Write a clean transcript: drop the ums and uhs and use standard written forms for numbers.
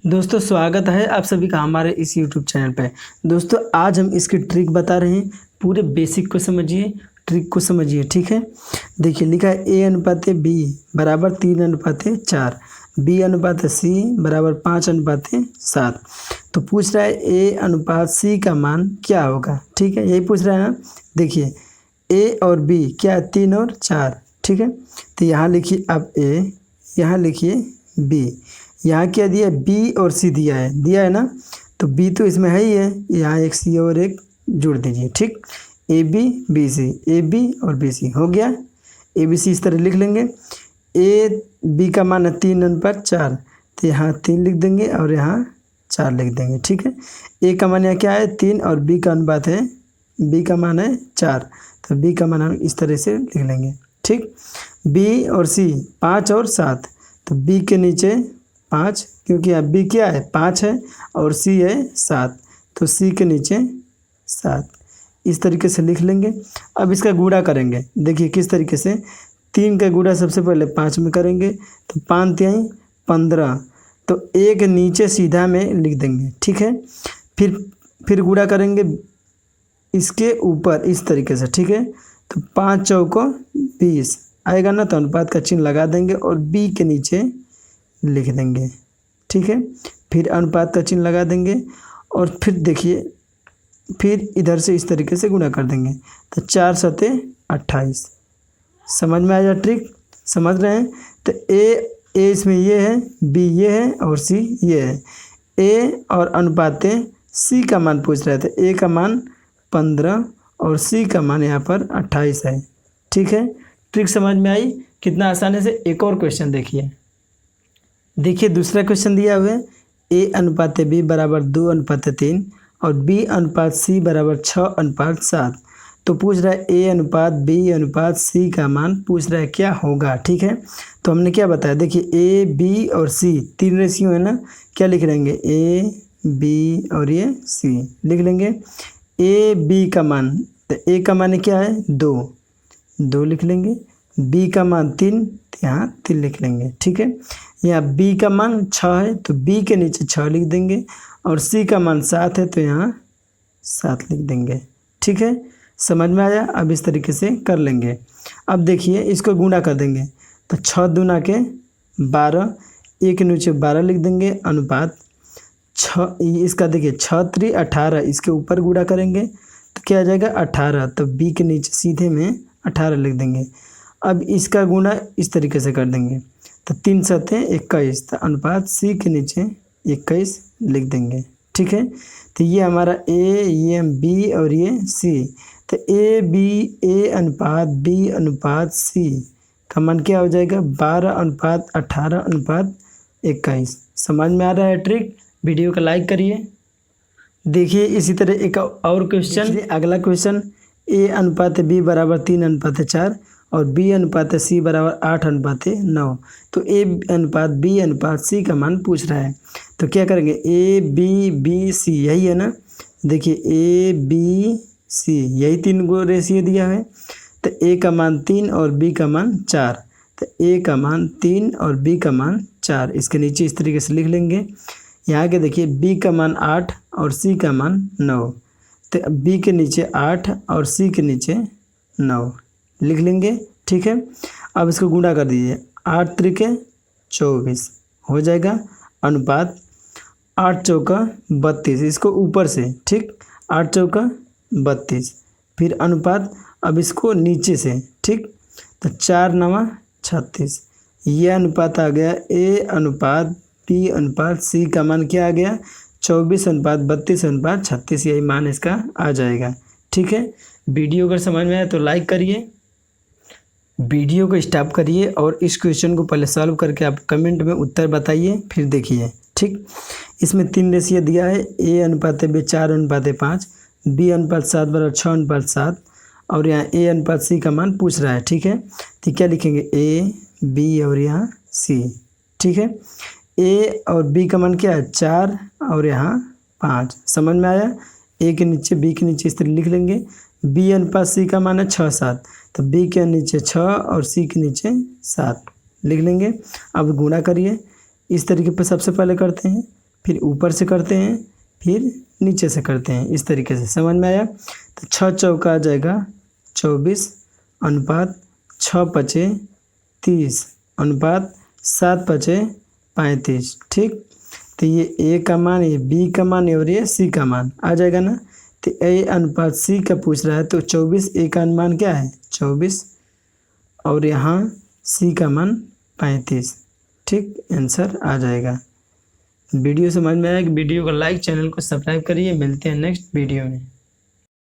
दोस्तों स्वागत है आप सभी का हमारे इस यूट्यूब चैनल पे। दोस्तों आज हम इसकी ट्रिक बता रहे हैं, पूरे बेसिक को समझिए, ट्रिक को समझिए। ठीक है, देखिए लिखा है ए अनुपात बी बराबर 3:4, बी अनुपात सी बराबर 5:7। तो पूछ रहा है ए अनुपात सी का मान क्या होगा। ठीक है, यही पूछ रहा है ना। देखिए ए और बी क्या है, 3 और 4। ठीक है, तो यहाँ लिखिए अब ए, यहाँ लिखिए बी, यहाँ क्या दिया है, बी और सी दिया है ना। तो बी तो इसमें है ही है, यहाँ एक सी और एक जोड़ दीजिए। ठीक, A B B C, A B और बी सी हो गया। ए बी सी इस तरह लिख लेंगे। ए बी का मान है 3:4, तो यहाँ 3 लिख देंगे और यहाँ 4 लिख देंगे। ठीक है, ए का मान यहाँ क्या है 3 और बी का अनुपात है, बी का मान है 4, तो बी का मान हम इस तरह से लिख लेंगे। ठीक, बी और सी 5 और 7, तो बी के नीचे 5, क्योंकि अब बी क्या है 5 है और सी है 7, तो सी के नीचे 7 इस तरीके से लिख लेंगे। अब इसका गुणा करेंगे, देखिए किस तरीके से। 3 का गुणा सबसे पहले 5 में करेंगे, तो 5 तिहाई 15, तो एक नीचे सीधा में लिख देंगे। ठीक है, फिर गुणा करेंगे इसके ऊपर इस तरीके से। ठीक है, तो 5 चौको 20 आएगा ना, तो अनुपात का चिन्ह लगा देंगे और बी के नीचे लिख देंगे। ठीक है, फिर अनुपात का चिन्ह लगा देंगे और फिर देखिए, फिर इधर से इस तरीके से गुणा कर देंगे, तो 4 सते 28। समझ में आया ट्रिक, समझ रहे हैं। तो ए इसमें ये है, बी ये है और सी ये है। ए और अनुपात सी का मान पूछ रहे थे, ए का मान 15 और सी का मान यहाँ पर 28 है। ठीक है, ट्रिक समझ में आई कितना आसानी से। एक और क्वेश्चन देखिए दूसरा क्वेश्चन दिया हुआ है, ए अनुपात बी बराबर 2:3 और बी अनुपात सी बराबर 6:7। तो पूछ रहा है ए अनुपात बी अनुपात सी का मान पूछ रहा है क्या होगा। ठीक है, तो हमने क्या बताया, देखिए ए बी और सी 3 रेशियो है ना, क्या लिख लेंगे, ए बी और ये सी लिख लेंगे। ए बी का मान, तो ए का मान क्या है 2 लिख लेंगे, बी का मान 3, तो यहाँ 3 लिख लेंगे। ठीक है, यहाँ बी का मान 6 है, तो बी के नीचे 6 लिख देंगे और सी का मान 7 है, तो यहाँ 7 लिख देंगे। ठीक है, समझ में आया। अब इस तरीके से कर लेंगे। अब देखिए इसको गुणा कर देंगे, तो 6 दूना के 12, एक नीचे 12 लिख देंगे, अनुपात 6, इसका देखिए 6 3 18, इसके ऊपर गुणा करेंगे तो क्या आ जाएगा 18, तो बी के नीचे सीधे में 18 लिख देंगे। अब इसका गुणा इस तरीके से कर देंगे, तो 3 सते 21, तो अनुपात सी के नीचे 21 लिख देंगे। ठीक है, तो ये हमारा ए, ये बी और ये सी, तो ए अनुपात बी अनुपात सी का मान क्या हो जाएगा 12:18:21। समझ में आ रहा है ट्रिक। वीडियो को लाइक करिए। देखिए इसी तरह एक और क्वेश्चन, अगला क्वेश्चन, ए अनुपात बी बराबर 3:4 और बी अनुपात सी बराबर 8:9। तो ए अनुपात बी अनुपात सी का मान पूछ रहा है, तो क्या करेंगे, ए बी बी सी यही है ना। देखिए ए बी सी यही 3 गो रेशियो दिया है, तो ए का मान 3 और बी का मान 4, तो ए का मान 3 और बी का मान 4 इसके नीचे इस तरीके से लिख लेंगे। यहाँ के देखिए बी का मान 8 और सी का मान 9, तो बी के नीचे 8 और सी के नीचे 9 लिख लेंगे। ठीक है, अब इसको गुणा कर दीजिए, 8 त्रिके 24 हो जाएगा, अनुपात 8 चौका 32, इसको ऊपर से। ठीक, 8 चौका 32, फिर अनुपात अब इसको नीचे से। ठीक, तो 4 9 36, यह अनुपात आ गया ए अनुपात बी अनुपात सी का मान क्या आ गया 24:32:36, यही मान इसका आ जाएगा। ठीक है, वीडियो अगर समझ में आए तो लाइक करिए, वीडियो को स्टॉप करिए और इस क्वेश्चन को पहले सॉल्व करके आप कमेंट में उत्तर बताइए, फिर देखिए। ठीक, इसमें 3 रेशियो दिया है, ए अनुपात बी 4:5, बी अनुपात 7 बराबर 6:7 और यहाँ ए अनुपात सी का मान पूछ रहा है। ठीक है, तो क्या लिखेंगे, ए बी और यहाँ सी। ठीक है, ए और बी का मान क्या है 4 और यहाँ 5। समझ में आया। ए के नीचे बी के नीचे इस तरह लिख लेंगे। बी अनुपात सी का मान है 6 7, तो बी के नीचे 6 और सी के नीचे 7 लिख लेंगे। अब गुणा करिए, इस तरीके पर सबसे पहले करते हैं, फिर ऊपर से करते हैं, फिर नीचे से करते हैं, इस तरीके से। समझ में आया? तो 6 चौका आ जाएगा 24 अनुपात 6 पचे 30 अनुपात 7 पचे 35। ठीक, तो ये ए का मान, ये बी का मान और ये सी का मान आ जाएगा ना। तो ए अनुपात सी का पूछ रहा है, तो 24 ए का अनुमान क्या है 24 और यहाँ सी का मान 35। ठीक, आंसर आ जाएगा। वीडियो समझ में आया कि वीडियो को लाइक, चैनल को सब्सक्राइब करिए। मिलते हैं नेक्स्ट वीडियो में।